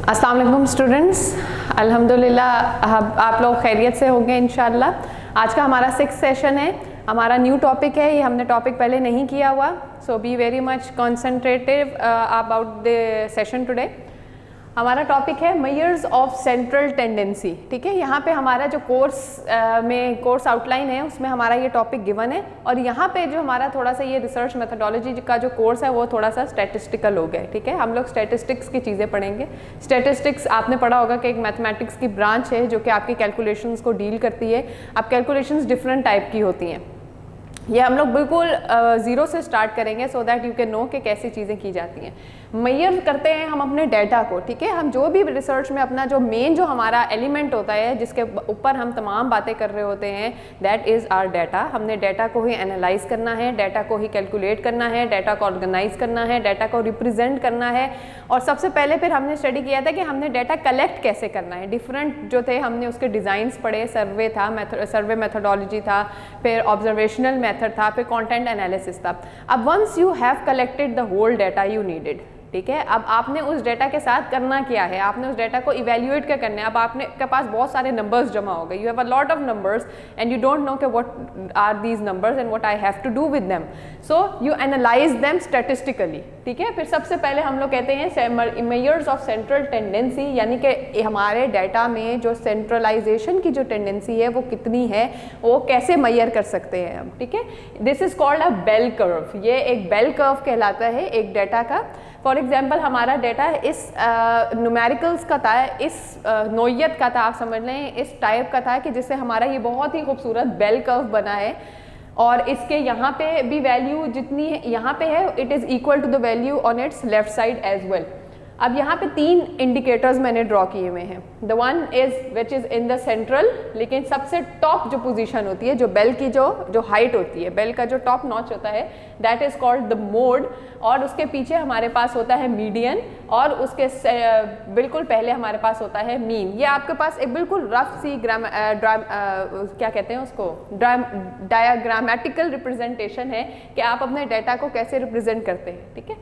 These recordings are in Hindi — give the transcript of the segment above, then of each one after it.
अस्सलाम वालेकुम स्टूडेंट्स, अल्हम्दुलिल्लाह आप लोग खैरियत से होंगे इंशाल्लाह। आज का हमारा 6th सेशन है। हमारा न्यू टॉपिक है, ये हमने टॉपिक पहले नहीं किया हुआ, so be very much concentrative about the session today. हमारा टॉपिक है मेजर्स ऑफ सेंट्रल टेंडेंसी। ठीक है, यहाँ पे हमारा जो कोर्स आउटलाइन है उसमें हमारा ये टॉपिक गिवन है, और यहाँ पे जो हमारा थोड़ा सा ये रिसर्च मेथोडोलॉजी का जो कोर्स है वो थोड़ा सा स्टैटिस्टिकल हो गया। ठीक है, हम लोग स्टैटिस्टिक्स की चीज़ें पढ़ेंगे। स्टैटिस्टिक्स आपने पढ़ा होगा कि एक मैथमेटिक्स की ब्रांच है जो कि आपकी कैलकुलेशंस को डील करती है। अब कैलकुलेशंस डिफरेंट टाइप की होती हैं, ये हम लोग बिल्कुल ज़ीरो से स्टार्ट करेंगे so that you can know कि कैसी चीज़ें की जाती हैं। मेजर करते हैं हम अपने डाटा को। ठीक है, हम जो भी रिसर्च में अपना जो मेन जो हमारा एलिमेंट होता है जिसके ऊपर हम तमाम बातें कर रहे होते हैं, दैट इज़ आवर डाटा। हमने डाटा को ही एनालाइज करना है, डाटा को ही कैलकुलेट करना है, डाटा को ऑर्गेनाइज करना है, डाटा को रिप्रेजेंट करना है। और सबसे पहले फिर हमने स्टडी किया था कि हमने डाटा कलेक्ट कैसे करना है। डिफरेंट जो थे हमने उसके डिज़ाइंस पढ़े, सर्वे था, सर्वे मेथोडोलॉजी था, फिर ऑब्जर्वेशनल मेथड था, फिर कंटेंट एनालिसिस था। अब once you have collected the whole data you needed, ठीक है, अब आपने उस डाटा के साथ करना क्या है, आपने उस डाटा को इवेल्युएट क्या करना है। अब आपने के पास बहुत सारे नंबर्स जमा हो गए, you have a lot of numbers and you don't know कि what are these numbers and what I have to do with them, so you analyse them statistically. ठीक है, फिर सबसे पहले हम लोग कहते हैं मेजर्स ऑफ सेंट्रल टेंडेंसी, यानी कि हमारे डाटा में जो सेंट्रलाइजेशन की जो टेंडेंसी है वो कितनी है, वो कैसे मेजर कर सकते हैं हम। ठीक है, this is called a bell curve. ये एक बेल कर्व कहलाता है एक डाटा का। फॉर एग्जाम्पल हमारा डाटा इस न्यूमेरिकल्स का था, इस नोयत का था, आप समझ लें इस टाइप का था कि जिससे हमारा ये बहुत ही खूबसूरत बेल कर्व बना है। और इसके यहाँ पे भी वैल्यू जितनी है यहाँ पे है, it is equal to the value on its left side as well. अब यहाँ पे 3 इंडिकेटर्स मैंने ड्रॉ किए हुए हैं। The one is which is in the central, लेकिन सबसे टॉप जो पोजीशन होती है, जो बेल की जो हाइट होती है, बेल का जो टॉप नॉच होता है, that is called the mode. और उसके पीछे हमारे पास होता है मीडियन, और उसके बिल्कुल पहले हमारे पास होता है मीन। ये आपके पास एक बिल्कुल रफ सी क्या कहते हैं उसको, डायग्रामेटिकल रिप्रेजेंटेशन है कि आप अपने डाटा को कैसे रिप्रेजेंट करते हैं। ठीक है,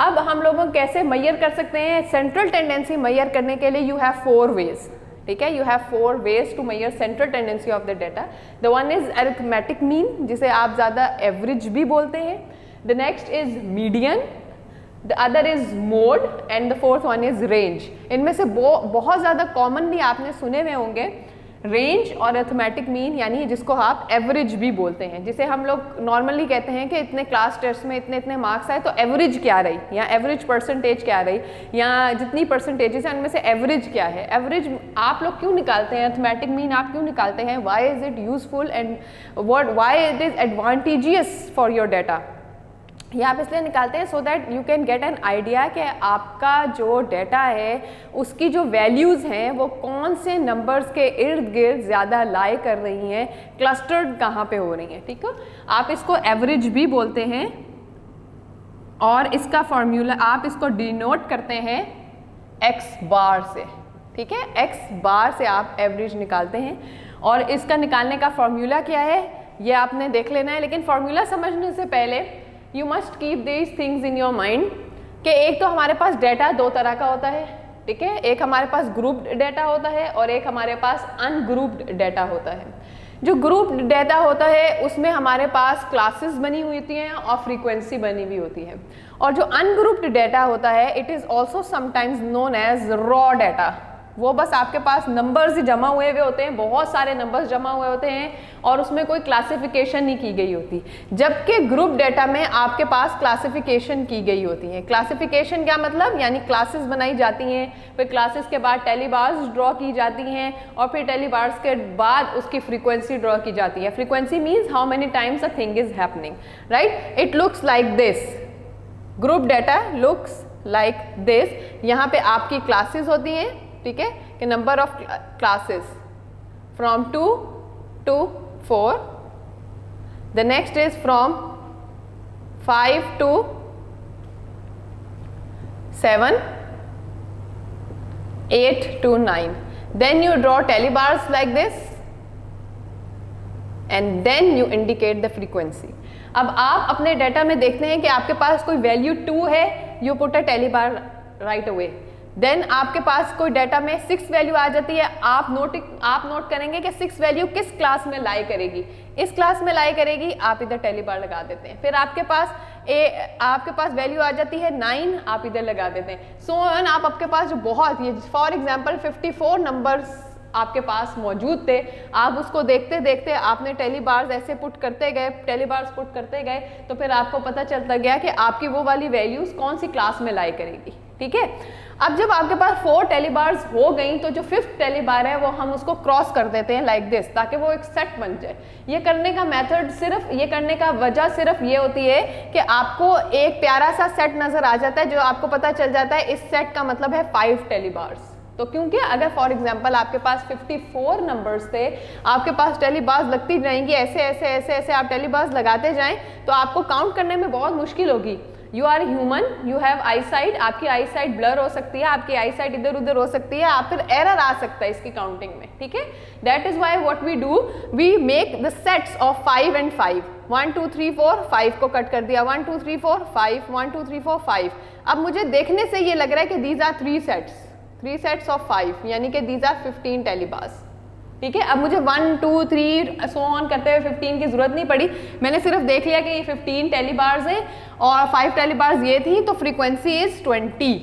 अब हम लोगों कैसे मेजर कर सकते हैं सेंट्रल टेंडेंसी मेजर करने के लिए। You have 4 ways. ठीक है, you have 4 ways to measure central tendency of the data. The one is arithmetic mean, जिसे आप ज़्यादा एवरेज भी बोलते हैं। The next is median, the other is mode, and the fourth one is range. इनमें से बहुत ज़्यादा कॉमनली आपने सुने हुए होंगे रेंज और अरिथमेटिक मीन, यानी जिसको आप एवरेज भी बोलते हैं, जिसे हम लोग नॉर्मली कहते हैं कि इतने क्लास टेस्ट में इतने इतने मार्क्स आए तो एवरेज क्या रही, या एवरेज परसेंटेज क्या रही, या जितनी परसेंटेजेस हैं उनमें से एवरेज क्या है। एवरेज आप लोग क्यों निकालते हैं, अरिथमेटिक मीन आप क्यों निकालते हैं, why is it useful and why it is advantageous for your data. ये आप इसलिए निकालते हैं so that you can get an idea कि आपका जो डाटा है उसकी जो वैल्यूज़ हैं वो कौन से नंबर्स के इर्द गिर्द ज़्यादा लाई कर रही हैं, क्लस्टर्ड कहाँ पे हो रही हैं। ठीक है, आप इसको एवरेज भी बोलते हैं, और इसका फॉर्मूला आप इसको डिनोट करते हैं एक्स बार से। ठीक है, एक्स बार से आप एवरेज निकालते हैं, और इसका निकालने का फॉर्मूला क्या है ये आपने देख लेना है। लेकिन फॉर्मूला समझने से पहले you must keep these things in your mind कि एक तो हमारे पास डाटा 2 तरह का होता है। ठीक है, एक हमारे पास ग्रुप्ड डाटा होता है और एक हमारे पास अनग्रुप्ड डाटा होता है। जो ग्रुप्ड डाटा होता है उसमें हमारे पास क्लासेस बनी हुई होती हैं और फ्रीक्वेंसी बनी हुई होती है, और जो अनग्रुप्ड डाटा होता है it is also sometimes known as raw data. वो बस आपके पास नंबर्स ही जमा हुए होते हैं, बहुत सारे नंबर्स जमा हुए होते हैं, और उसमें कोई क्लासिफिकेशन नहीं की गई होती। जबकि ग्रुप डाटा में आपके पास क्लासिफिकेशन की गई होती है। क्लासिफिकेशन क्या मतलब, यानी क्लासेस बनाई जाती हैं, फिर क्लासेस के बाद टेली बार्स ड्रॉ की जाती हैं, और फिर टेली बार्स के बाद उसकी फ्रीक्वेंसी ड्रॉ की जाती है। Frequency means how many times a thing is happening, right. It looks like this, group data looks like this. यहाँ पे आपकी क्लासेस होती हैं, ठीक है, कि number of classes from 2 to 4, the next is from 5 to 7, 8 to 9. Then you draw telebars like this and then you indicate the frequency. अब आप अपने डाटा में देखते हैं कि आपके पास कोई वैल्यू 2 है, you put a tally bar right away. Then आपके पास कोई डाटा में 6 वैल्यू आ जाती है, आप नोट करेंगे कि 6 वैल्यू किस क्लास में लाई करेगी, इस क्लास में लाई करेगी, आप इधर टेली बार लगा देते हैं। फिर आपके पास वैल्यू आ जाती है 9, आप इधर लगा देते हैं। सो आप आपके पास जो बहुत ये फॉर एग्जांपल 54 नंबर्स आपके पास मौजूद थे, आप उसको देखते देखते आपने टेली बार्स ऐसे पुट करते गए, टेली बार्स पुट करते गए, तो फिर आपको पता चलता गया कि आपकी वो वाली वैल्यूज कौन सी क्लास में लाई करेगी। ठीक है, अब जब आपके पास 4 टेली बार्स हो गई तो जो 5th टेली बार है वो हम उसको क्रॉस कर देते हैं लाइक दिस, ताकि वो एक सेट बन जाए। ये करने का मेथड ये करने का वजह सिर्फ ये होती है कि आपको एक प्यारा सा सेट नजर आ जाता है, जो आपको पता चल जाता है इस सेट का मतलब है 5 टेली बार्स। तो क्योंकि अगर फॉर एग्जांपल आपके पास 54 नंबर्स थे, आपके पास टेली बार्स लगती जाएंगी, ऐसे ऐसे ऐसे ऐसे आप टेली बार्स लगाते जाएं, तो आपको काउंट करने में बहुत मुश्किल होगी। You are human, you have eyesight, आपकी आई साइट ब्लर हो सकती है, आपकी आई साइट इधर उधर हो सकती है, आप फिर एरर आ सकता है इसकी काउंटिंग में। ठीक है, that is why what we do, we make the sets of 5 and 5, 1 2 3 4 5 को कट कर दिया, 1 2 3 4 5, 1 2 3 4 5। अब मुझे देखने से ये लग रहा है कि दीज आर 3 सेट्स ऑफ 5, यानी कि दीज आर 15 टेली बार्स। ठीक है, अब मुझे 1 2 3 सो ऑन करते हुए 15 की जरूरत नहीं पड़ी, मैंने सिर्फ देख लिया कि ये 15 टेली बार्स है और 5 टेली बार्स ये थी, तो फ्रीक्वेंसी इज 20,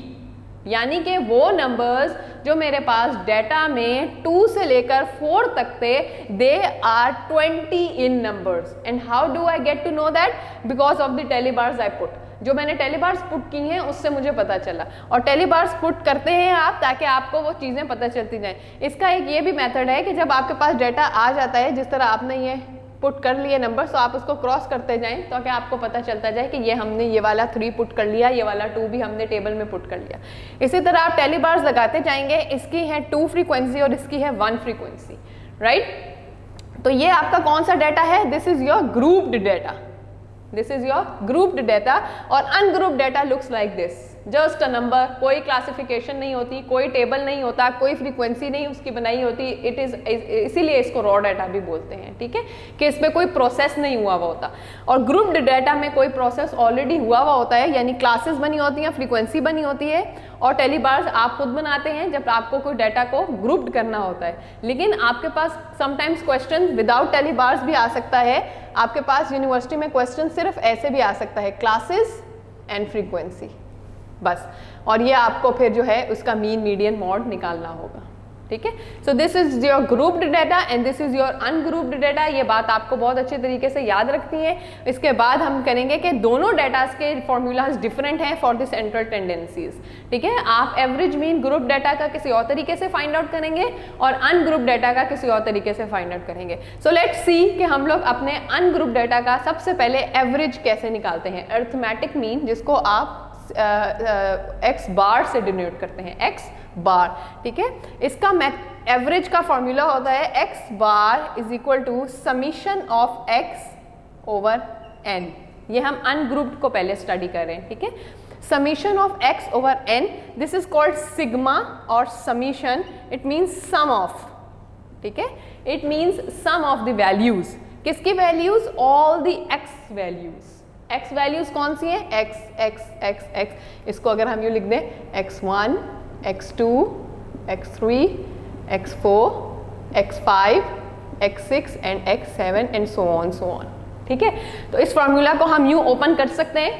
यानी कि वो नंबर्स जो मेरे पास डाटा में 2 से लेकर 4 तक थे, they are 20 in numbers. And how do I get to know that? Because of the tally bars I put, जो मैंने टेली बार्स पुट की हैं उससे मुझे पता चला। और टेली बार्स पुट करते हैं आप ताकि आपको वो चीज़ें पता चलती जाएं। इसका एक ये भी मेथड है कि जब आपके पास डाटा आ जाता है, जिस तरह आपने ये पुट कर लिए नंबर, तो आप उसको क्रॉस करते जाएं ताकि आपको पता चलता जाए कि ये हमने ये वाला 3 पुट कर लिया, ये वाला 2 भी हमने टेबल में पुट कर लिया। इसी तरह आप टेली बार्स लगाते जाएंगे, इसकी है 2 फ्रीक्वेंसी और इसकी है 1 फ्रीक्वेंसी, राइट। तो ये आपका कौन सा डाटा है? This is your grouped data, this is your grouped data. और ungrouped data looks like this, just a number, कोई क्लासिफिकेशन नहीं होती, कोई टेबल नहीं होता, कोई फ्रीक्वेंसी नहीं उसकी बनाई होती, इट इज, इसीलिए इसको रॉ डाटा भी बोलते हैं। ठीक है, कि इसमें कोई प्रोसेस नहीं हुआ हुआ होता। और ग्रुप्ड डाटा में कोई प्रोसेस ऑलरेडी हुआ हुआ होता है, यानी क्लासेस बनी होती हैं, फ्रीक्वेंसी बनी होती है, और टेली बार्स आप खुद बनाते हैं जब आपको कोई डाटा को ग्रुप्ड करना होता है। लेकिन आपके पास sometimes question without tally bars भी आ सकता है, आपके पास यूनिवर्सिटी में क्वेश्चन सिर्फ ऐसे भी आ सकता है, क्लासेस एंड फ्रीक्वेंसी, बस। और ये आपको फिर जो है उसका मीन मीडियन मॉड निकालना होगा। ठीक है, so this is your grouped data and this is your ungrouped data. ये बात आपको बहुत अच्छे तरीके से याद रखनी है। इसके बाद हम करेंगे कि दोनों डाटास के फॉर्मूलाज डिफरेंट हैं फॉर द सेंट्रल टेंडेंसीज। ठीक है, आप एवरेज मीन ग्रुप डाटा का किसी और तरीके से फाइंड आउट करेंगे और अनग्रुप डाटा का किसी और तरीके से फाइंड आउट करेंगे। सो लेट्स सी कि हम लोग अपने अनग्रुप डाटा का सबसे पहले एवरेज कैसे निकालते हैं। अरिथमेटिक मीन, जिसको आप एक्स बार से डिनोट करते हैं, एक्स बार। ठीक है, इसका एवरेज का फॉर्मूला होता है X bar is equal to summation of X over N. ये हम अनग्रुप्ड को पहले स्टडी कर रहे हैं। ठीक है, summation of X over N, this is called sigma और summation, it means sum of. ठीक है, it means sum of the values. किसकी values? All the X values. X values कौन सी है? X X X X. इसको अगर हम यूँ लिख दें, x1 x2 x3 x4 x5 x6 and x7 and so on. ठीक है, तो इस फॉर्मूला को हम यूँ ओपन कर सकते हैं,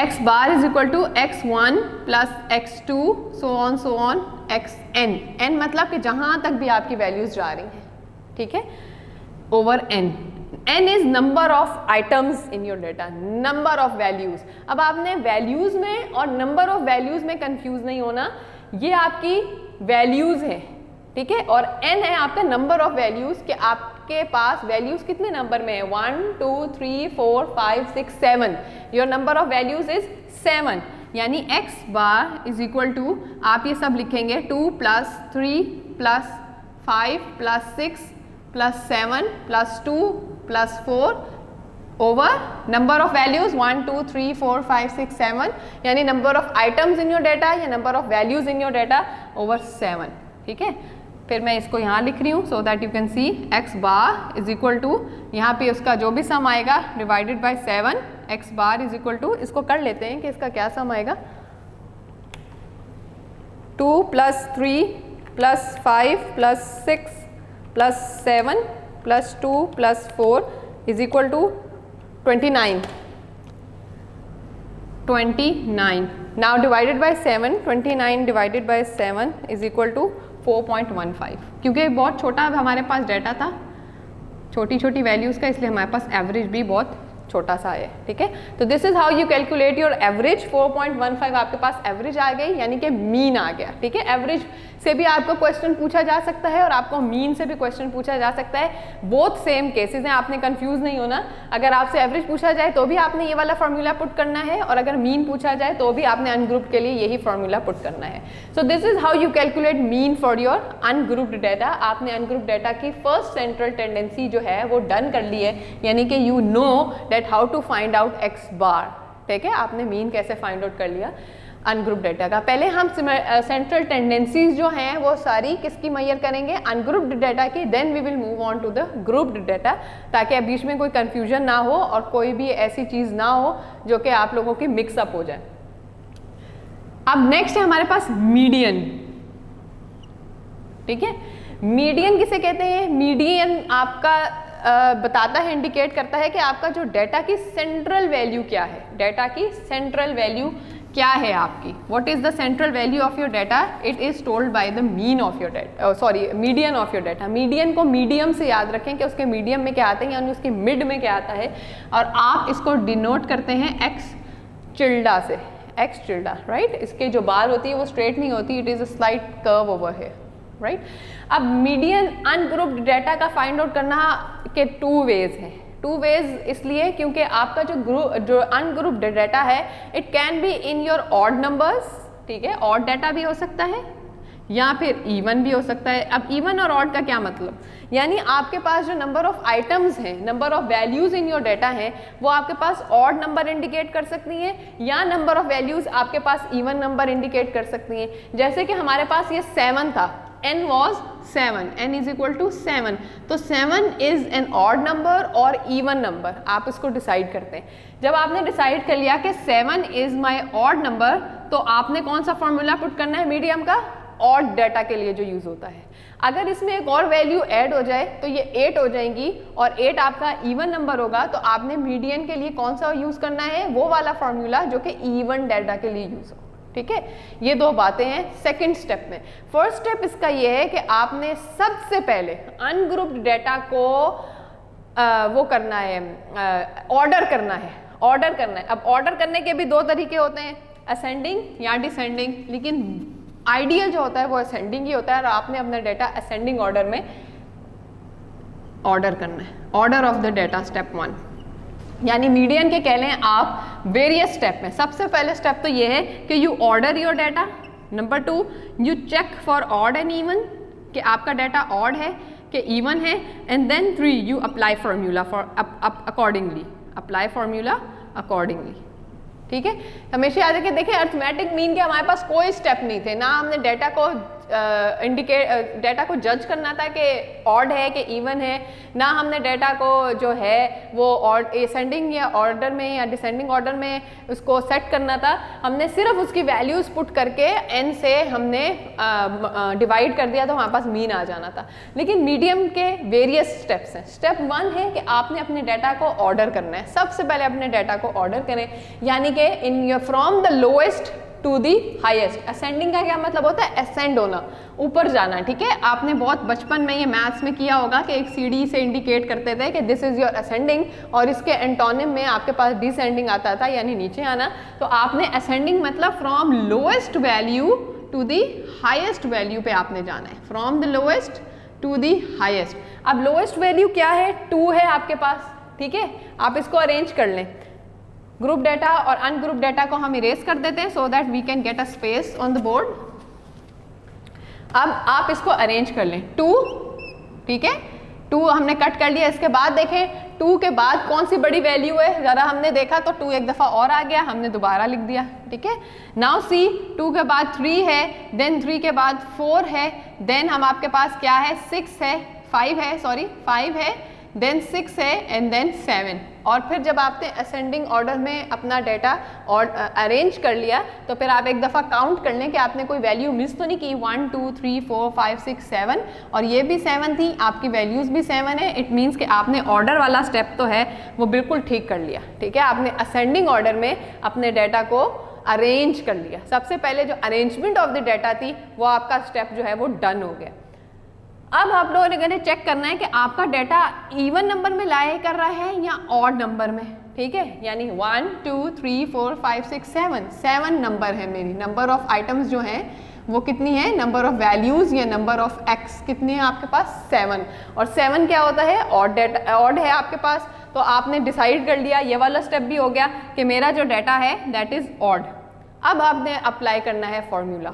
x bar is equal to x1 plus x2 so on xn। n मतलब कि जहाँ तक भी आपकी वैल्यूज जा रही हैं। ठीक है, over n। n is number of items in your data, number of values। अब आपने values में और number of values में confuse नहीं होना, ये आपकी values है। ठीक है, और n है आपका number of values, कि आपके पास values कितने नंबर में है? 1 2 3 4 5 6 7। your number of values is 7, यानी x bar is equal to, आप ये सब लिखेंगे 2 plus 3 plus 5 plus 6 plus 7 plus 2 plus 4 over number of values 1 2 3 4 5 6 7, यानी number of items in your data या number of values in your data over 7। ठीक है, फिर मैं इसको यहाँ लिख रही हूँ so that you can see X bar is equal to, यहाँ पे उसका जो भी सम आएगा divided by 7, X bar is equal to, इसको कर लेते हैं कि इसका क्या सम आएगा। 2 + 3 + 5 + 6 + 7 + 2 + 4 = 29. 29. Now divided by 7, 29 divided by 7 = 4.15. क्योंकि बहुत छोटा हमारे पास डाटा था, छोटी छोटी वैल्यूज़ का, इसलिए हमारे पास एवरेज भी बहुत छोटा सा है, ठीक है। तो this is how you calculate your average. 4.15 आपके पास एवरेज आ गई, यानी कि मीन आ गया, ठीक है। एवरेज से भी आपको क्वेश्चन पूछा जा सकता है और आपको मीन से भी क्वेश्चन पूछा जा सकता है। बोथ सेम केसेस हैं, आपने कंफ्यूज नहीं होना। अगर आपसे एवरेज पूछा जाए तो भी आपने ये वाला फॉर्मूला पुट करना है, और अगर मीन पूछा जाए तो भी आपने अनग्रुप्ड के लिए यही फॉर्मूला पुट करना है। So this is how you calculate mean for your ungrouped data. आपने अनग्रुप्ड डाटा की फर्स्ट सेंट्रल टेंडेंसी जो है वो डन कर ली है, यानी कि you know that how to find out X bar, ठीक है। आपने मीन कैसे फाइंड आउट कर लिया अनग्रुप डाटा का। पहले हम सेंट्रल टेंडेंसीज जो हैं वो सारी किसकी मेजर करेंगे, अनग्रुप्ड डाटा की। Then we will move on to the grouped data, ताकि अब बीच में कोई कंफ्यूजन ना हो और कोई भी ऐसी चीज़ ना हो जो कि आप लोगों की मिक्सअप हो जाए। अब नेक्स्ट है हमारे पास मीडियन, ठीक है। मीडियन किसे कहते हैं? मीडियन आपका बताता है, इंडिकेट करता है कि आपका जो डाटा की सेंट्रल वैल्यू क्या है, डाटा की सेंट्रल वैल्यू क्या है आपकी। What is the central value of your data? It is told by the mean of your data, sorry median of your data. Median को मीडियम से याद रखें कि उसके मीडियम में क्या आता है, यानी उसके मिड में क्या आता है, और आप इसको डिनोट करते हैं एक्स टिल्डा से, एक्स टिल्डा, राइट। इसके जो बार होती है वो स्ट्रेट नहीं होती, it is a slight curve over है, राइट। अब मीडियन अनग्रुप्ड डाटा का फाइंड आउट करना के 2 वेज हैं। 2 वेज इसलिए क्योंकि आपका जो अनग्रुप्ड डाटा है, it can be in your odd numbers, ठीक है। ऑड डाटा भी हो सकता है या फिर इवन भी हो सकता है। अब इवन और ऑड का क्या मतलब, यानी आपके पास जो नंबर ऑफ आइटम्स हैं, number of values in your data हैं, वो आपके पास ऑड नंबर इंडिकेट कर सकती हैं, या नंबर ऑफ वैल्यूज आपके पास इवन नंबर इंडिकेट कर सकती हैं। जैसे कि हमारे पास ये 7 था, n was 7, n is equal to 7, तो 7 is an odd number और even number, आप इसको डिसाइड करते हैं। जब आपने डिसाइड कर लिया कि 7 is my odd number, तो आपने कौन सा फॉर्मूला पुट करना है मीडियम का? ऑड डाटा के लिए जो यूज होता है। अगर इसमें एक और वैल्यू ऐड हो जाए तो ये 8 हो जाएंगी, और 8 आपका इवन नंबर होगा, तो आपने मीडियन के लिए कौन सा यूज करना है? वो वाला फॉर्मूला जो कि इवन डाटा के लिए यूज हो, ठीक है। ये 2 बातें हैं सेकंड स्टेप में। फर्स्ट स्टेप इसका ये है कि आपने सबसे पहले अनग्रुप्ड डाटा को वो करना है, ऑर्डर करना है, ऑर्डर करना है। अब ऑर्डर करने के भी 2 तरीके होते हैं, असेंडिंग या डिसेंडिंग, लेकिन आइडियल जो होता है वो असेंडिंग ही होता है, और आपने अपना डाटा असेंडिंग ऑर्डर में ऑर्डर करना है। Order of the data step 1, यानी मीडियन के कह लें आप वेरियस स्टेप में। सबसे पहले स्टेप तो ये है कि you order your data. Number 2, you check for odd and even, कि आपका डाटा ऑड है कि इवन है। And then 3, you apply formula for accordingly, apply formula accordingly, ठीक है। हमेशा याद रखें, देखिए अर्थमेटिक मीन के हमारे पास कोई स्टेप नहीं थे, ना हमने डाटा को डाटा को जज करना था कि ऑड है कि इवन है, ना हमने डाटा को जो है वो असेंडिंग या ऑर्डर में या डिसेंडिंग ऑर्डर में उसको सेट करना था। हमने सिर्फ उसकी वैल्यूज पुट करके n से हमने डिवाइड कर दिया, तो हमारे पास मीन आ जाना था। लेकिन मीडियम के वेरियस स्टेप्स हैं। स्टेप 1 है कि आपने अपने डाटा को ऑर्डर करना है। सबसे पहले अपने डाटा को ऑर्डर करें, यानी कि in your from the lowest to the highest. Ascending का क्या मतलब होता है? असेंड होना, ऊपर जाना, ठीक है। आपने बहुत बचपन में ये मैथ्स में किया होगा कि एक सीढ़ी से इंडिकेट करते थे कि दिस इज योर असेंडिंग, और इसके एंटोनिम में आपके पास डिसेंडिंग आता था, यानी नीचे आना। तो आपने असेंडिंग मतलब from lowest value to the highest value पे आपने जाना है, from the lowest to the highest. अब लोएस्ट वैल्यू क्या है? 2 है आपके पास, ठीक है। आप इसको अरेंज कर लें, ग्रुप डाटा और अनग्रुप डाटा को हम इरेज कर देते हैं so that we can get a space on the board. अब आप इसको अरेंज कर लें, 2, ठीक है। 2 हमने कट कर लिया। इसके बाद देखें 2 के बाद कौन सी बड़ी वैल्यू है, ज़रा हमने देखा तो 2 एक दफ़ा और आ गया, हमने दोबारा लिख दिया, ठीक है। नाउ सी 2 के बाद 3 है, देन 3 के बाद 4 है, देन हम आपके पास क्या है 6 है, 5 है, सॉरी 5 है, देन 6 है एंड देन 7। और फिर जब आपने असेंडिंग ऑर्डर में अपना डाटा और अरेंज कर लिया तो फिर आप एक दफ़ा काउंट कर लें कि आपने कोई वैल्यू मिस तो नहीं की। 1 2 3 4 5 6 7 और ये भी 7 थी, आपकी वैल्यूज़ भी 7 है। इट मीन्स कि आपने ऑर्डर वाला स्टेप तो है वो बिल्कुल ठीक कर लिया। ठीक है, आपने असेंडिंग ऑर्डर में अपने डाटा को अरेंज कर लिया। सबसे पहले जो अरेंजमेंट ऑफ द डाटा थी वो आपका स्टेप जो है वो डन हो गया। अब आप लोगों ने चेक करना है कि आपका डाटा इवन नंबर में लाया कर रहा है या ऑड नंबर में। ठीक है, यानी 1 2 3 4 5 6 7 नंबर है मेरी। नंबर ऑफ आइटम्स जो हैं वो कितनी है, नंबर ऑफ वैल्यूज़ या नंबर ऑफ एक्स कितनी है आपके पास, 7। और 7 क्या होता है, ऑड डाटा, ऑड है आपके पास। तो आपने डिसाइड कर लिया, ये वाला स्टेप भी हो गया कि मेरा जो डाटा है दैट इज़ ऑड। अब आपने अप्लाई करना है फॉर्मूला।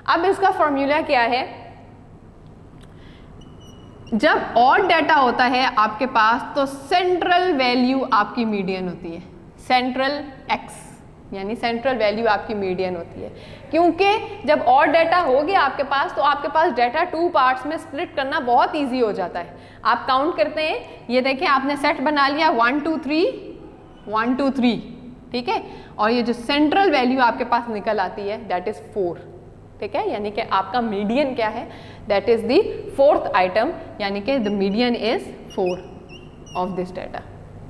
अब इसका फॉर्मूला क्या है, जब ऑड डाटा होता है आपके पास तो सेंट्रल वैल्यू आपकी मीडियन होती है, सेंट्रल एक्स यानी सेंट्रल वैल्यू आपकी मीडियन होती है। क्योंकि जब ऑड डाटा हो गया आपके पास तो आपके पास डाटा 2 पार्ट्स में स्प्लिट करना बहुत इजी हो जाता है। आप काउंट करते हैं, ये देखें आपने सेट बना लिया 1 2 3 1 2 3, ठीक है, और ये जो सेंट्रल वैल्यू आपके पास निकल आती है दैट इज़ 4। ठीक है, यानी कि आपका मीडियन क्या है, that is the 4th item, यानी कि the median is 4 of this data.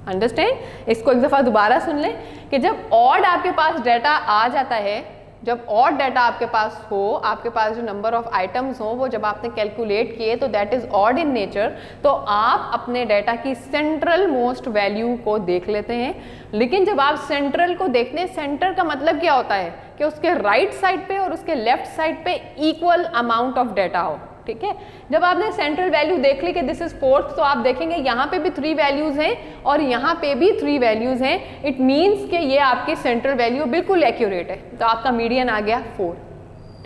Understand? इसको एक दफ़ा दोबारा सुन लें कि जब ऑड आपके पास डाटा आ जाता है, जब ऑड डाटा आपके पास हो, आपके पास जो नंबर ऑफ आइटम्स हो वो जब आपने कैलकुलेट किए तो that is odd in nature, तो आप अपने डाटा की सेंट्रल मोस्ट वैल्यू को देख लेते हैं। लेकिन जब आप सेंट्रल को देखते हैं, सेंटर का मतलब क्या होता है कि उसके राइट साइड पे और उसके लेफ्ट साइड पे इक्वल अमाउंट ऑफ डाटा हो। ठीक है, जब आपने सेंट्रल वैल्यू देख ली कि दिस इज 4th, तो आप देखेंगे यहाँ पे भी 3 वैल्यूज हैं और यहाँ पे भी 3 वैल्यूज हैं। इट मीन्स कि ये आपकी सेंट्रल वैल्यू बिल्कुल एक्यूरेट है, तो आपका मीडियन आ गया 4।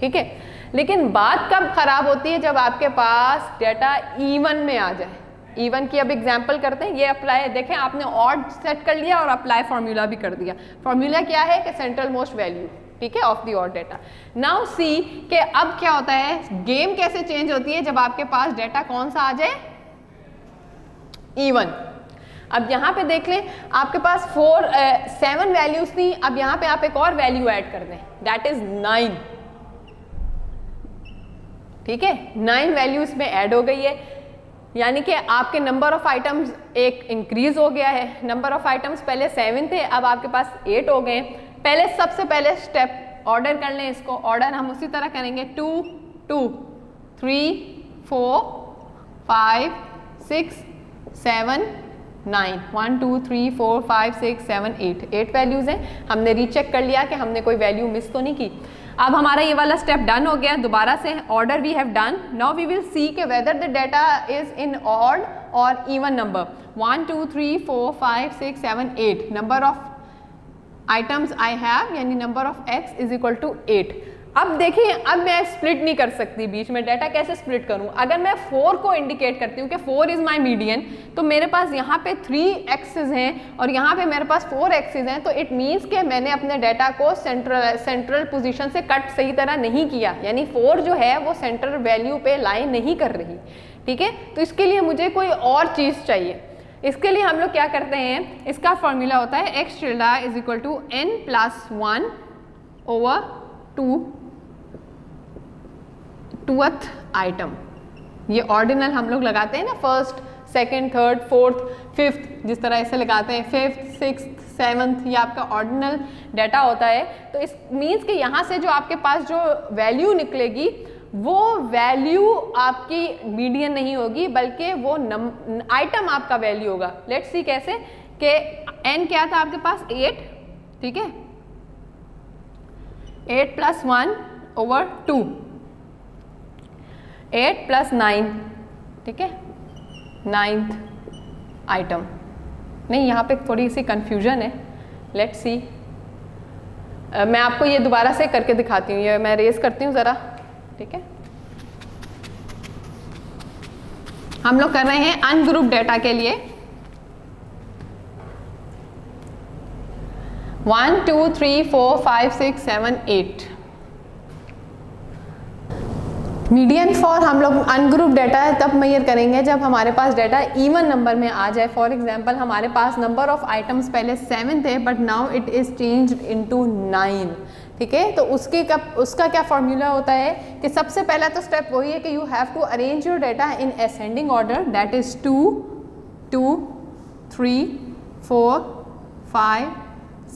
ठीक है, लेकिन बात कब खराब होती है, जब आपके पास डाटा इवन में आ जाए। इवन की अब एग्जाम्पल करते हैं, ये अप्लाई, देखें आपने ऑड सेट कर लिया और अप्लाई फॉर्मूला भी कर दिया। फॉर्मूला क्या है कि सेंट्रल मोस्ट वैल्यू, ठीक है, of the odd data. Now see कि अब क्या होता है, गेम कैसे चेंज होती है जब आपके पास डाटा कौन सा आ जाए, इवन। अब यहाँ पे देख लें आपके पास 7 वैल्यूज थी, अब यहाँ पे आप एक और वैल्यू ऐड कर दें, दैट इज 9। ठीक है, 9 वैल्यूज में ऐड हो गई है, यानी कि आपके नंबर ऑफ आइटम्स एक इंक्रीज हो गया है। नंबर ऑफ आइटम्स पहले 7 थे, अब आपके पास 8 हो गए। पहले सबसे पहले स्टेप ऑर्डर कर लें, इसको ऑर्डर हम उसी तरह करेंगे 2 2 3 4 5 6 7 9 1 2 3 4 5 6 7 8 वैल्यूज हैं। हमने रीचेक कर लिया कि हमने कोई वैल्यू मिस तो नहीं की। अब हमारा ये वाला स्टेप डन हो गया। दोबारा से order we have done. Now we will see के whether the data is in odd और even number. 1 2 3 4 5 6 7 8 number of items I have, यानी number of X is equal to 8। अब देखिए, अब मैं स्प्लिट नहीं कर सकती बीच में, डाटा कैसे स्प्लिट करूं। अगर मैं 4 को इंडिकेट करती हूँ कि 4 इज माय मीडियन, तो मेरे पास यहाँ पे 3 एक्सेस हैं और यहाँ पे मेरे पास 4 एक्सेस हैं, तो इट मीन्स कि मैंने अपने डाटा को सेंट्रल पोजीशन से कट सही तरह नहीं किया, यानी 4 जो है वो सेंट्रल वैल्यू पे लाइन नहीं कर रही। ठीक है, तो इसके लिए मुझे कोई और चीज़ चाहिए। इसके लिए हम लोग क्या करते हैं, इसका फॉर्मूला होता है x tilde is equal to n plus 1 over 2th item. ये ऑर्डिनल हम लोग लगाते हैं ना, 1st 2nd 3rd 4th 5th, जिस तरह ऐसे लगाते हैं 5th 6th 7th, ये आपका ऑर्डिनल डाटा होता है। तो इस मीन्स कि यहाँ से जो आपके पास जो वैल्यू निकलेगी वो वैल्यू आपकी मीडियन नहीं होगी, बल्कि वो आइटम आपका वैल्यू होगा। लेट्स सी कैसे, कि n क्या था आपके पास 8, ठीक है, 8 प्लस 1 ओवर 2, 8 प्लस 9, ठीक है, 9th आइटम। नहीं, यहाँ पे थोड़ी सी कंफ्यूजन है, लेट्स सी। मैं आपको ये दोबारा से करके दिखाती हूँ, ये मैं रेज करती हूँ ज़रा, ठीक है। हम लोग कर रहे हैं अनग्रुप डाटा के लिए। 1 2 3 4 5 6 7 8। मीडियन फॉर हम लोग अनग्रुप डाटा है तब मेजर करेंगे जब हमारे पास डाटा इवन नंबर में आ जाए। फॉर एग्जांपल हमारे पास नंबर ऑफ आइटम्स पहले 7 थे but now it is changed into 9, ठीक है। तो उसका क्या फॉर्मूला होता है कि सबसे पहला तो स्टेप वही है कि you have to arrange your data in ascending order, that is 2 2 3 4 5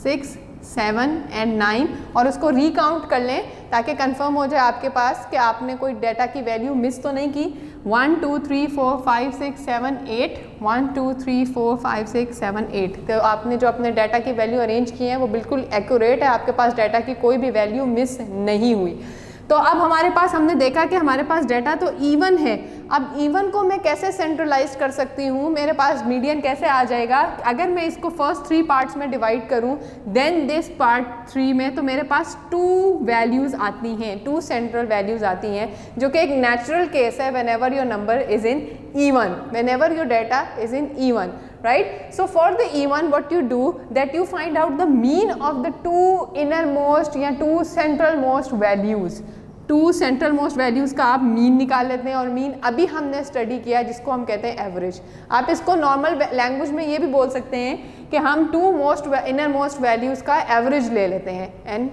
6 7 and 9 और उसको रिकाउंट कर लें ताकि कंफर्म हो जाए आपके पास कि आपने कोई डाटा की वैल्यू मिस तो नहीं की। 1 2 3 4 5 6 7 8 1 2 3 4 5 6 7 8 तो आपने जो अपने डाटा की वैल्यू अरेंज की है वो बिल्कुल एक्यूरेट है, आपके पास डाटा की कोई भी वैल्यू मिस नहीं हुई। तो अब हमारे पास हमने देखा कि हमारे पास डाटा तो इवन है। अब इवन को मैं कैसे सेंट्रलाइज कर सकती हूँ, मेरे पास मीडियन कैसे आ जाएगा? अगर मैं इसको फर्स्ट 3 पार्ट्स में डिवाइड करूँ देन दिस पार्ट 3 में, तो मेरे पास 2 वैल्यूज़ आती हैं, 2 सेंट्रल वैल्यूज़ आती हैं जो कि एक नेचुरल केस है whenever your number is in even, whenever your data is in even, right? So for the even what you do that you find out the mean of the 2 innermost या 2 centralmost values, 2 centralmost values का आप मीन निकाल लेते हैं और मीन अभी हमने स्टडी किया जिसको हम कहते हैं एवरेज। आप इसको नॉर्मल लैंग्वेज में ये भी बोल सकते हैं कि हम 2 innermost values का एवरेज ले लेते हैं। एंड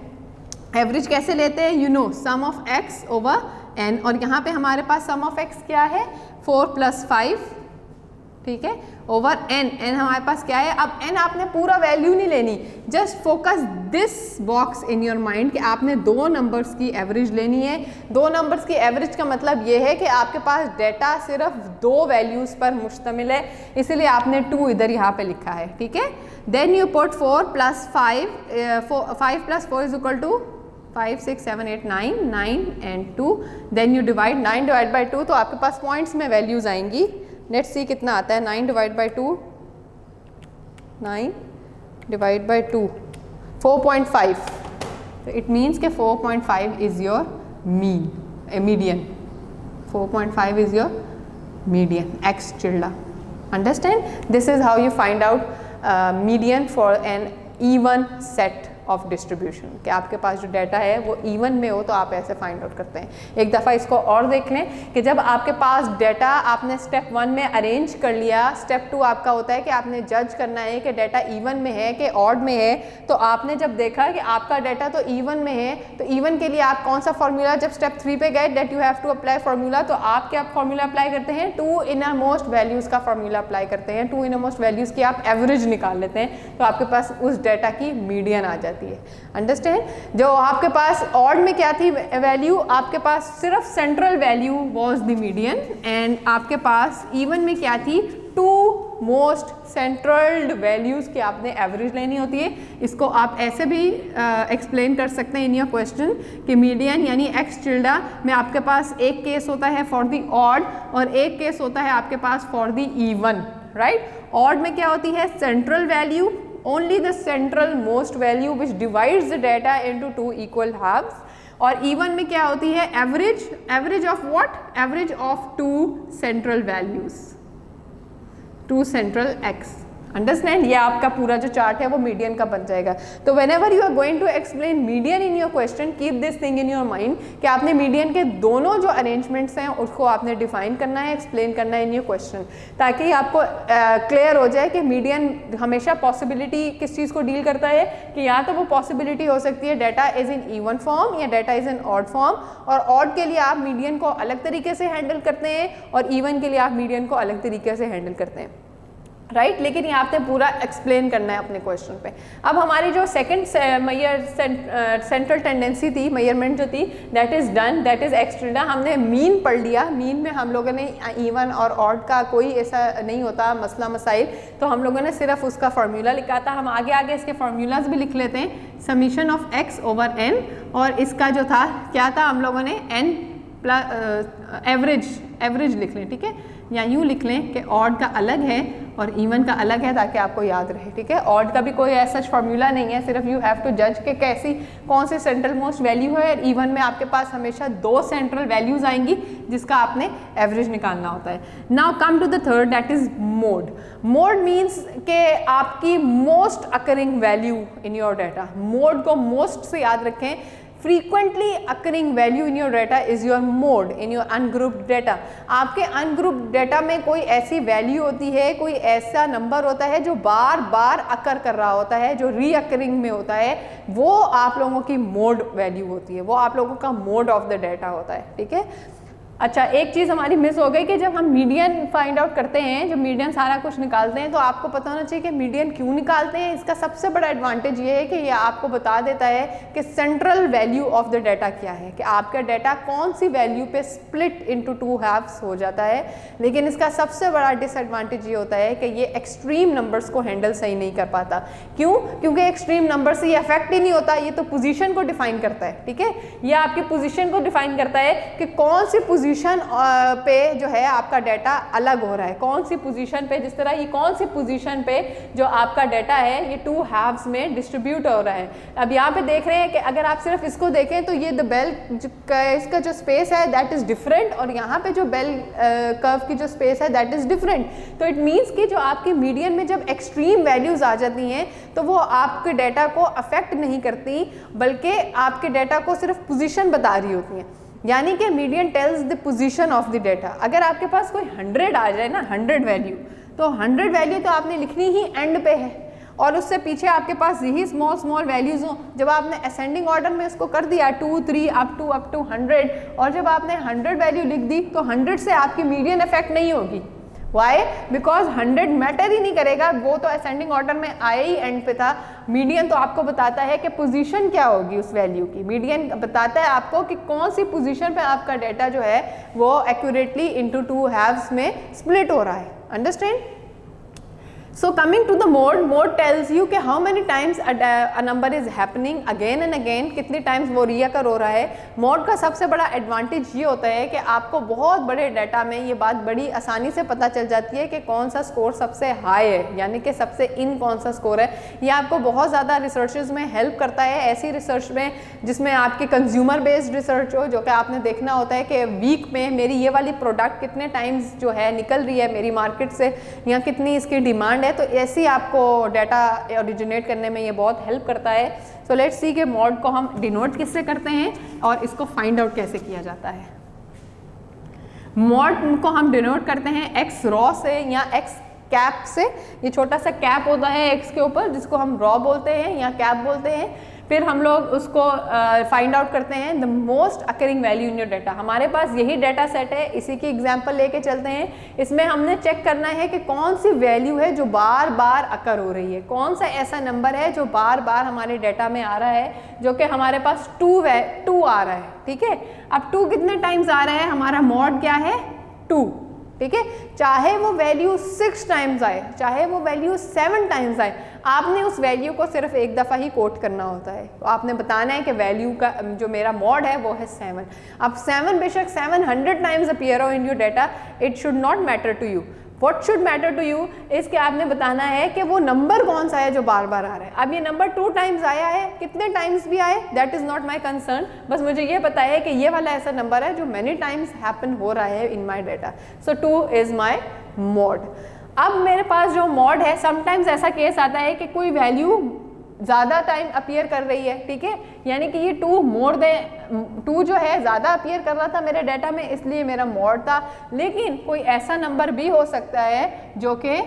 एवरेज कैसे लेते हैं? You know sum of x over n, और यहाँ पे हमारे पास सम ऑफ x क्या है? 4 + 5, ठीक है, ओवर n। n हमारे पास क्या है? अब n आपने पूरा वैल्यू नहीं लेनी, just focus this box in your mind कि आपने 2 नंबर्स की एवरेज लेनी है। 2 नंबर्स की एवरेज का मतलब ये है कि आपके पास डाटा सिर्फ 2 वैल्यूज़ पर मुश्तमिल है, इसीलिए आपने 2 इधर यहाँ पे लिखा है, ठीक है। Then you put 4 + 5 5 + 4 = 5 6 7 8 9 9 and 2, then you divide 9 divide by 2, तो आपके पास पॉइंट्स में वैल्यूज़ आएंगी। लेट्स सी कितना आता है। 9 डिवाइड बाई 2, 9 डिवाइड बाई 2 4.5, तो इट मीन्स के 4.5 is your median. 4.5 is your median X चिल्ला। Understand? This is how you find out median for an even set of distribution, कि आपके पास जो डाटा है वो इवन में हो तो आप ऐसे फाइंड आउट करते हैं। एक दफ़ा इसको और देख लें कि जब आपके पास डाटा आपने स्टेप 1 में अरेंज कर लिया, स्टेप 2 आपका होता है कि आपने जज करना है कि डाटा इवन में है कि ऑड में है। तो आपने जब देखा कि आपका डाटा तो इवन में है, तो इवन के लिए आप कौन सा फॉर्मूला, जब स्टेप 3 पे गए that you have to apply formula, तो आप क्या फॉर्मूला अप्लाई करते हैं? 2 इनरमोस्ट वैल्यूज़ का फॉर्मूला अप्लाई करते हैं। 2 इनरमोस्ट वैल्यूज़ की आप एवरेज निकाल लेते हैं, तो आपके पास उस डाटा की मीडियन आ जाती है। अंडरस्टैंड? जो आपके पास ऑड में क्या थी वैल्यू, आपके पास सिर्फ central value was the median, and आपके पास इवन में क्या थी? 2 मोस्ट सेंट्रल्ड वैल्यूज़ की आपने एवरेज लेनी होती है। इसको आप ऐसे भी एक्सप्लेन कर सकते हैं इन योर क्वेश्चन कि मीडियन यानी एक्स चिल्डा में आपके पास एक केस होता है फॉर द ऑड और एक केस होता है आपके पास for the even, right? Odd में क्या होती है? Central value, only the central most value which divides the data into 2 equal halves, और even में क्या होती है? average of what? average of 2 central values, 2 central x। Understand? ये आपका पूरा जो चार्ट है वो मीडियन का बन जाएगा। तो whenever you are going to explain median in your question, keep this thing in your mind कि आपने मीडियन के दोनों जो अरेंजमेंट्स हैं उसको आपने डिफाइन करना है, एक्सप्लेन करना है इन योर क्वेश्चन, ताकि आपको क्लियर हो जाए कि मीडियन हमेशा पॉसिबिलिटी किस चीज़ को डील करता है कि या तो वो पॉसिबिलिटी हो सकती है data is in even form या data is in odd form, और ऑड के लिए आप मीडियन को अलग तरीके से हैंडल करते हैं और इवन के लिए आप मीडियन को अलग तरीके से हैंडल करते हैं, राइट? लेकिन ये आपने पूरा एक्सप्लेन करना है अपने क्वेश्चन पे। अब हमारी जो सेकंड सेंट्रल टेंडेंसी थी, मेजरमेंट जो थी, that is done, that is x tilde. हमने मीन पढ़ लिया। मीन में हम लोगों ने इवन और ऑड का कोई ऐसा नहीं होता मसला मसाइल, तो हम लोगों ने सिर्फ उसका फार्मूला लिखा था। हम आगे आगे इसके फार्मूलाज भी लिख लेते हैं। Summation of X over N, और इसका जो था क्या था, हम लोगों ने एन प्लस एवरेज लिख लें, ठीक है, या यूँ लिख लें कि ऑड का अलग है और इवन का अलग है ताकि आपको याद रहे, ठीक है। ऑड का भी कोई ऐसा फार्मूला नहीं है, सिर्फ यू हैव टू जज कि कैसी कौन से सेंट्रल मोस्ट वैल्यू है। और इवन में आपके पास हमेशा 2 सेंट्रल वैल्यूज आएंगी जिसका आपने एवरेज निकालना होता है। Now come to the third, that is mode. Mode means के आपकी most occurring value in your data. Mode को मोस्ट से याद रखें। Frequently occurring value in your data is your mode in your ungrouped data. आपके अनग्रुप्ड डेटा में कोई ऐसी वैल्यू होती है, कोई ऐसा नंबर होता है जो बार बार अकर कर रहा होता है, जो रीअकरिंग में होता है, वो आप लोगों की मोड वैल्यू होती है, वो आप लोगों का मोड ऑफ द डेटा होता है। ठीक है, अच्छा एक चीज़ हमारी मिस हो गई कि जब हम मीडियन फाइंड आउट करते हैं, जब मीडियन सारा कुछ निकालते हैं, तो आपको पता होना चाहिए कि मीडियन क्यों निकालते हैं। इसका सबसे बड़ा एडवांटेज ये है कि ये आपको बता देता है कि central value of the data क्या है, कि आपका डाटा कौन सी वैल्यू पे स्प्लिट इनटू टू हाफ्स हो जाता है। लेकिन इसका सबसे बड़ा डिसएडवांटेज ये होता है कि ये एक्सट्रीम नंबर्स को हैंडल सही नहीं कर पाता। क्यों? क्योंकि एक्सट्रीम नंबर से ये अफेक्ट ही नहीं होता, ये तो पोजीशन को डिफाइन करता है। ठीक है, ये आपकी पोजीशन को डिफाइन करता है कि कौन सी पोजीशन पे जो है आपका डाटा अलग हो रहा है, कौन सी पोजीशन पे, जिस तरह ये कौन सी पोजीशन पे जो आपका डाटा है ये टू हाफ्स में डिस्ट्रीब्यूट हो रहा है। अब यहाँ पे देख रहे हैं कि अगर आप सिर्फ इसको देखें तो ये द बेल इसका जो स्पेस है दैट इज डिफरेंट, और यहाँ पे जो बेल कर्व की जो स्पेस है दैट इज डिफरेंट। तो इट मीन्स कि जो आपकी मीडियन में जब एक्सट्रीम वैल्यूज आ जाती हैं तो वो आपके डाटा को अफेक्ट नहीं करती, बल्कि आपके डाटा को सिर्फ पोजीशन बता रही होती हैं। यानी कि median tells the position of the data. अगर आपके पास कोई 100 आ जाए ना, 100 वैल्यू, तो 100 वैल्यू तो आपने लिखनी ही एंड पे है, और उससे पीछे आपके पास यही स्मॉल स्मॉल वैल्यूज हों। जब आपने असेंडिंग ऑर्डर में इसको कर दिया 2 3 अप टू 100, और जब आपने 100 वैल्यू लिख दी तो 100 से आपकी मीडियन इफेक्ट नहीं होगी। वाई? बिकॉज 100 मैटर ही नहीं करेगा, वो तो असेंडिंग ऑर्डर में आए ही एंड पे था। मीडियन तो आपको बताता है कि पोजीशन क्या होगी उस वैल्यू की। मीडियन बताता है आपको कि कौन सी पोजीशन पे आपका डाटा जो है वो एक्यूरेटली इनटू टू हाफ्स में स्प्लिट हो रहा है। Understand? So coming to the mode tells you कि how many times a number is happening again and again, कितनी times वो reoccur हो रहा है। मोड का सबसे बड़ा एडवांटेज ये होता है कि आपको बहुत बड़े डाटा में ये बात बड़ी आसानी से पता चल जाती है कि कौन सा स्कोर सबसे हाई है, यानी कि सबसे इन कौन सा स्कोर है। ये आपको बहुत ज़्यादा रिसर्चेज में हेल्प करता है, ऐसी रिसर्च में जिसमें आपकी कंज्यूमर बेस्ड रिसर्च हो, जो कि आपने देखना होता है कि वीक में मेरी ये वाली प्रोडक्ट कितने टाइम्स जो है निकल रही है मेरी मार्केट से, या कितनी इसकी डिमांड है। तो ऐसी आपको डाटा ओरिजिनेट करने में ये बहुत हेल्प करता है। सो लेट्स सी कि मॉड को हम डिनोट किससे करते हैं और इसको फाइंड आउट कैसे किया जाता है। मॉड को हम डिनोट करते हैं एक्स रॉ से या एक्स कैप से। ये छोटा सा कैप होता है एक्स के ऊपर जिसको हम रॉ बोलते हैं या कैप बोलते हैं। फिर हम लोग उसको फाइंड आउट करते हैं the most occurring value in your data. हमारे पास यही डाटा सेट है, इसी की एग्जांपल लेके चलते हैं। इसमें हमने चेक करना है कि कौन सी वैल्यू है जो बार बार अकर हो रही है, कौन सा ऐसा नंबर है जो बार बार हमारे डाटा में आ रहा है, जो कि हमारे पास 2 आ रहा है। ठीक है, अब 2 कितने टाइम्स आ रहा है, हमारा मॉड क्या है 2। ठीक है, चाहे वो वैल्यू 6 टाइम्स आए, चाहे वो वैल्यू 7 टाइम्स आए, आपने उस वैल्यू को सिर्फ एक दफ़ा ही कोट करना होता है। तो आपने बताना है कि वैल्यू का जो मेरा मॉड है वो है 7। अब 7 बेशक 700 टाइम्स अपीयर हो in your data, it should not matter to you. What should matter to you is कि आपने बताना है कि वो नंबर कौन सा है जो बार बार आ रहा है। अब ये नंबर 2 टाइम्स आया है, कितने टाइम्स भी आए that is not my concern, बस मुझे ये पता है कि ये वाला ऐसा नंबर है जो मैनी टाइम्स हैपन हो रहा है in my data. So 2 is my mode. अब मेरे पास जो मॉड है, समटाइम्स ऐसा केस आता है कि कोई वैल्यू ज़्यादा टाइम अपीयर कर रही है। ठीक है, यानी कि ये 2 जो है ज़्यादा अपीयर कर रहा था मेरे डाटा में, इसलिए मेरा मॉड था। लेकिन कोई ऐसा नंबर भी हो सकता है जो कि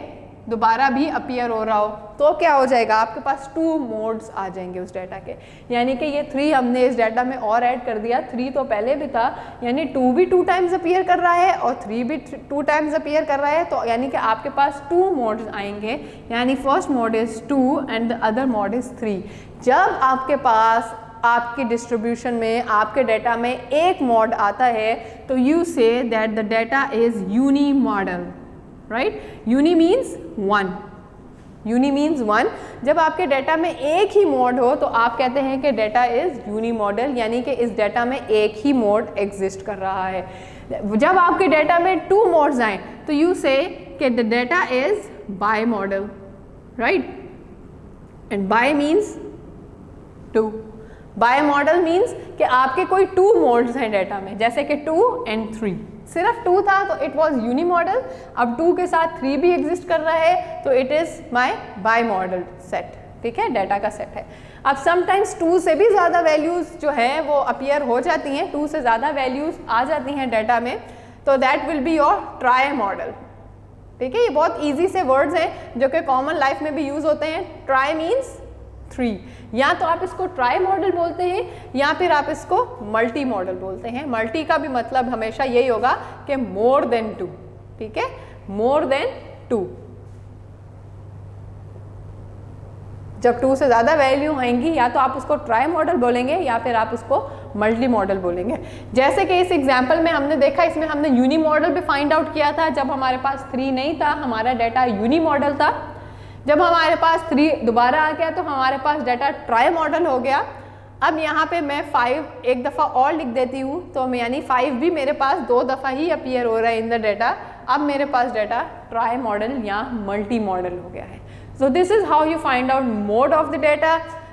दोबारा भी अपीयर हो रहा हो, तो क्या हो जाएगा, आपके पास 2 मोड्स आ जाएंगे उस डाटा के। यानी कि ये 3 हमने इस डाटा में और ऐड कर दिया, 3 तो पहले भी था, यानी 2 भी 2 टाइम्स अपीयर कर रहा है और 3 भी 2 टाइम्स अपीयर कर रहा है। तो यानी कि आपके पास 2 मोड्स आएंगे, यानी first mode is 2 and the other mode is 3। जब आपके पास आपकी डिस्ट्रीब्यूशन में, आपके डाटा में एक मॉड आता है तो you say that the data is uni modal, right. Uni means 1, uni means 1। जब आपके डाटा में एक ही मोड हो तो आप कहते हैं कि डाटा इज़ यूनी मॉडल, यानी कि इस डाटा में एक ही मोड एग्जिस्ट कर रहा है। जब आपके डाटा में 2 मोड्स आए तो यू से कि the data is bi modal, right, and bi means 2। Bi modal means कि आपके कोई 2 मोड्स हैं डाटा में, जैसे कि 2 and 3। सिर्फ 2 था तो इट वॉज यूनी मॉडल, अब 2 के साथ 3 भी एग्जिस्ट कर रहा है तो it is my bi modal set. ठीक है, डाटा का सेट है। अब समटाइम्स 2 से भी ज़्यादा वैल्यूज़ जो है वो अपीयर हो जाती हैं, 2 से ज़्यादा वैल्यूज़ आ जाती हैं डाटा में, तो that will be your try model. ठीक है, ये बहुत ईजी से वर्ड्स हैं जो कि कॉमन लाइफ में भी यूज़ होते हैं। ट्राई मीन्स 3, या तो आप इसको ट्राई मॉडल बोलते हैं या फिर आप इसको मल्टी मॉडल बोलते हैं। मल्टी का भी मतलब हमेशा यही होगा कि मोर देन 2, ठीक है, मोर देन 2। जब 2 से ज़्यादा वैल्यू आएंगी या तो आप उसको ट्राई मॉडल बोलेंगे या फिर आप उसको मल्टी मॉडल बोलेंगे। जैसे कि इस एग्जाम्पल में हमने देखा, इसमें हमने यूनी मॉडल भी फाइंड आउट किया था जब हमारे पास 3 नहीं था, हमारा डाटा यूनी मॉडल था। जब हमारे पास 3 दोबारा आ गया तो हमारे पास डाटा ट्राई मॉडल हो गया। अब यहाँ पे मैं 5 एक दफ़ा और लिख देती हूँ, तो यानी 5 भी मेरे पास 2 दफ़ा ही अपीयर हो रहा है इन द डाटा। अब मेरे पास डाटा ट्राई मॉडल या मल्टी मॉडल हो गया है। So this is how you find out mode of the data,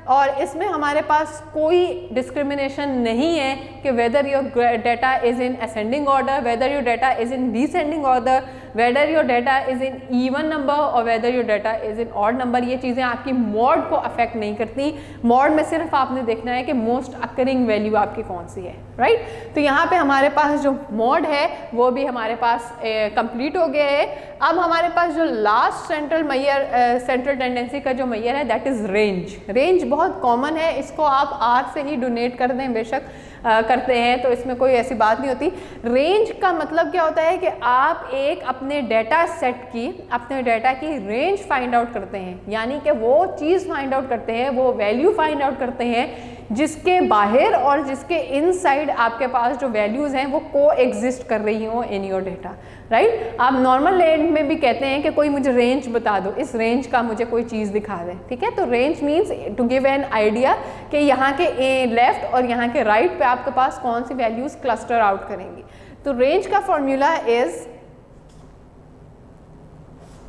और इसमें हमारे पास कोई डिस्क्रिमिनेशन नहीं है कि whether your data is in ascending order, whether your data is in descending order, whether your data is in even number और whether your data is in odd number. ये चीज़ें आपकी मोड को अफेक्ट नहीं करती। मोड में सिर्फ आपने देखना है कि मोस्ट अकरिंग वैल्यू आपकी कौन सी है, राइट। तो यहाँ पे हमारे पास जो मोड है वो भी हमारे पास कंप्लीट हो गया है। अब हमारे पास जो last central Maihar, central tendency का जो मैयर है, दैट इज़ रेंज। रेंज बहुत कॉमन है, इसको आप आर से ही डोनेट कर दें, बेशक करते हैं तो इसमें कोई ऐसी बात नहीं होती। रेंज का मतलब क्या होता है कि आप एक अपने डाटा सेट की, अपने डाटा की रेंज फाइंड आउट करते हैं, यानी कि वो चीज़ फाइंड आउट करते हैं, वो वैल्यू फाइंड आउट करते हैं जिसके बाहर और जिसके इनसाइड आपके पास जो वैल्यूज़ हैं वो को एग्जिस्ट कर रही हो इन योर डाटा, राइट। आप नॉर्मल लैंग्वेज में भी कहते हैं कि कोई मुझे रेंज बता दो, इस रेंज का मुझे कोई चीज़ दिखा दे, ठीक है। तो range means to give an idea कि यहाँ के लेफ्ट और यहाँ के राइट पे आपके पास कौन सी वैल्यूज़ क्लस्टर आउट करेंगी। तो रेंज का formula is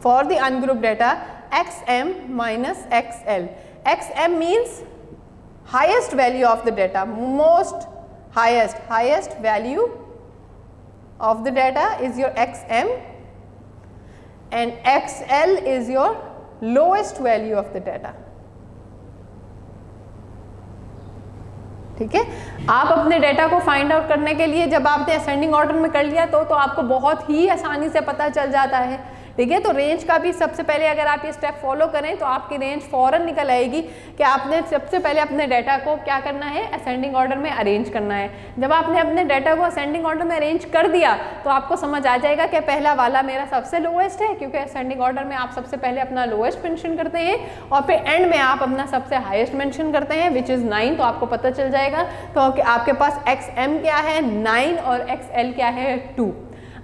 for the ungroup data XM minus XL. XM means highest value of the data, most highest value of the data is your XM, and XL is your lowest value of the data. ठीक है, आप अपने डाटा को फाइंड आउट करने के लिए जब आपने असेंडिंग ऑर्डर में कर लिया तो आपको बहुत ही आसानी से पता चल जाता है, ठीक है। तो रेंज का भी सबसे पहले अगर आप ये स्टेप फॉलो करें तो आपकी रेंज फौरन निकल आएगी कि आपने सबसे पहले अपने डाटा को क्या करना है, असेंडिंग ऑर्डर में अरेंज करना है। जब आपने अपने डाटा को असेंडिंग ऑर्डर में अरेंज कर दिया तो आपको समझ आ जाएगा कि पहला वाला मेरा सबसे लोएस्ट है, क्योंकि असेंडिंग ऑर्डर में आप सबसे पहले अपना लोएस्ट मेंशन करते हैं और फिर एंड में आप अपना सबसे हाईएस्ट मेंशन करते हैं, विच इज़ 9। तो आपको पता चल जाएगा तो आपके पास XM क्या है 9 और XL क्या है 2।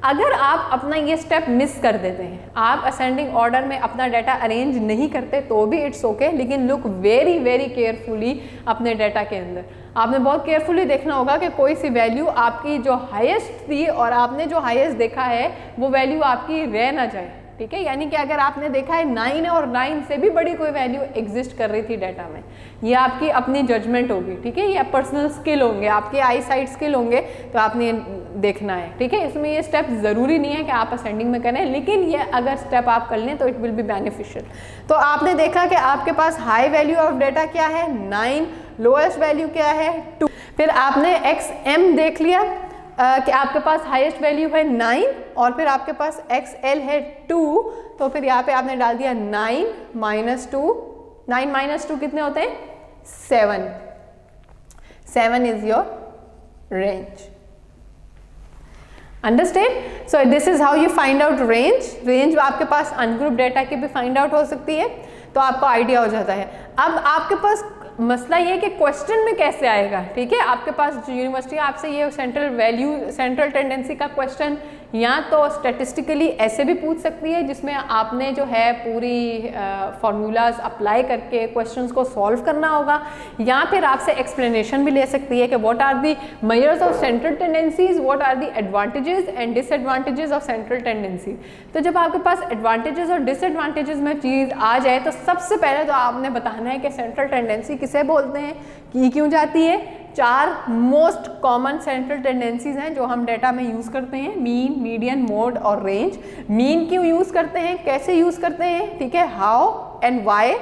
अगर आप अपना ये स्टेप मिस कर देते हैं, आप असेंडिंग ऑर्डर में अपना डाटा अरेंज नहीं करते तो भी इट्स ओके, लेकिन लुक वेरी वेरी केयरफुली अपने डाटा के अंदर। आपने बहुत केयरफुली देखना होगा कि कोई सी वैल्यू आपकी जो हाईएस्ट थी और आपने जो हाईएस्ट देखा है वो वैल्यू आपकी रह ना जाए, ठीक है। यानी कि अगर आपने देखा है 9 है और 9 से भी बड़ी कोई वैल्यू एग्जिस्ट कर रही थी डाटा में, ये आपकी अपनी जजमेंट होगी, ठीक है, या पर्सनल स्किल होंगे, आपके आई साइड स्किल होंगे, तो आपने देखना है, ठीक है। इसमें ये स्टेप ज़रूरी नहीं है कि आप असेंडिंग में करें, लेकिन ये अगर स्टेप आप कर लें तो इट विल बी बेनिफिशियल। तो आपने देखा कि आपके पास हाई वैल्यू ऑफ डाटा क्या है 9, लोएस्ट वैल्यू क्या है 2। फिर आपने XM देख लिया कि आपके पास हाईएस्ट वैल्यू है 9 और फिर आपके पास XL है 2, तो फिर यहाँ पे आपने डाल दिया 9 minus 2। 9 minus 2 कितने होते हैं 7। 7 is your range. Understand? So this is how you find out range. Range आपके पास अनग्रुप डाटा की भी फाइंड आउट हो सकती है, तो आपको आइडिया हो जाता है। अब आपके पास मसला ये कि क्वेश्चन में कैसे आएगा, ठीक है। आपके पास जो यूनिवर्सिटी आपसे ये सेंट्रल टेंडेंसी का क्वेश्चन या तो स्टैटिस्टिकली ऐसे भी पूछ सकती है जिसमें आपने जो है पूरी फार्मूलाज अप्लाई करके क्वेश्चंस को सॉल्व करना होगा, या फिर आपसे एक्सप्लेनेशन भी ले सकती है कि what are the measures of central tendencies, what are the advantages and disadvantages of central tendency. तो जब आपके पास एडवांटेजेस और डिसएडवांटेजेस में चीज़ आ जाए तो सबसे पहले तो आपने बताना है कि सेंट्रल टेंडेंसी किसे बोलते हैं, की क्यों जाती है। 4 मोस्ट कॉमन सेंट्रल टेंडेंसीज हैं जो हम डाटा में यूज़ करते हैं, मीन, मीडियन, मोड और रेंज। मीन क्यों यूज़ करते हैं, कैसे यूज़ करते हैं, ठीक है, हाउ एंड वाई,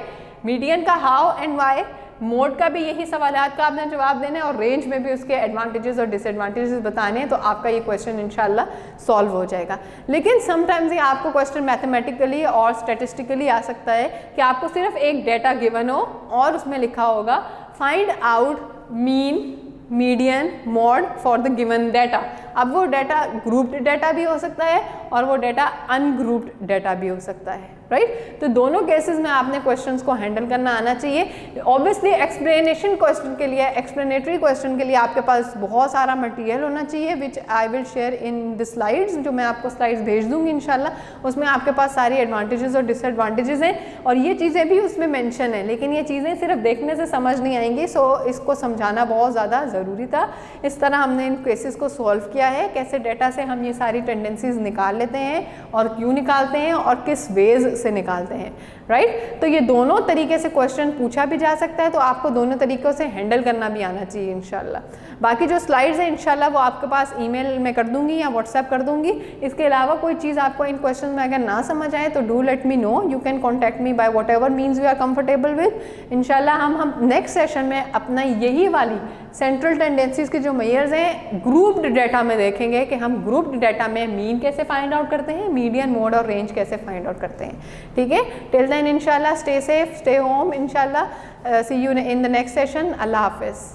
मीडियन का हाउ एंड वाई, मोड का भी यही सवालात का आपने जवाब देना है और रेंज में भी उसके एडवांटेजेस और डिसएडवांटेजेस बताने हैं, तो आपका ये क्वेश्चन इंशाल्लाह सॉल्व हो जाएगा। लेकिन समटाइम्स ये आपको क्वेश्चन मैथमेटिकली और स्टैटिस्टिकली आ सकता है कि आपको सिर्फ एक डेटा गिवन हो और उसमें लिखा होगा find out mean median mode for the given data. अब वो डाटा ग्रुप्ड डाटा भी हो सकता है और वो डाटा अनग्रुप्ड डाटा भी हो सकता है, राइट। तो दोनों केसेस में आपने क्वेश्चंस को हैंडल करना आना चाहिए। ऑब्वियसली एक्सप्लेनेशन क्वेश्चन के लिए, एक्सप्लेनेटरी क्वेश्चन के लिए आपके पास बहुत सारा मटेरियल होना चाहिए, which I will share in the slides, जो मैं आपको स्लाइड्स भेज दूंगी इंशाल्लाह। उसमें आपके पास सारी एडवांटेजेस और डिसएडवांटेजेस हैं और ये चीज़ें भी उसमें मेंशन है, लेकिन ये चीज़ें सिर्फ देखने से समझ नहीं आएंगी, सो इसको समझाना बहुत ज़्यादा ज़रूरी था। इस तरह हमने इन केसेस को सॉल्व किया है, कैसे डेटा से हम ये सारी टेंडेंसीज निकाल लेते हैं और क्यों निकालते हैं और किस वेज से निकालते हैं, राइट। तो ये दोनों तरीके से क्वेश्चन पूछा भी जा सकता है, तो आपको दोनों तरीक़ों से हैंडल करना भी आना चाहिए इंशाल्लाह। बाकी जो स्लाइड्स हैं इंशाल्लाह वो आपके पास ईमेल में कर दूंगी या व्हाट्सएप कर दूंगी। इसके अलावा कोई चीज़ आपको इन क्वेश्चन में अगर ना समझ आए तो do let me know, you can contact me by whatever means you are comfortable with. इंशाल्लाह हम नेक्स्ट सेशन में अपना यही वाली सेंट्रल टेंडेंसीज के जो मेजर्स हैं ग्रुप्ड डाटा में देखेंगे कि हम ग्रुप्ड डाटा में मीन कैसे फाइंड आउट करते हैं, मीडियन, मोड और रेंज कैसे फाइंड आउट करते हैं, ठीक है। टिल देन इंशाल्लाह स्टे सेफ, स्टे होम, इंशाल्लाह see you in the next session. अल्लाह हाफिज़।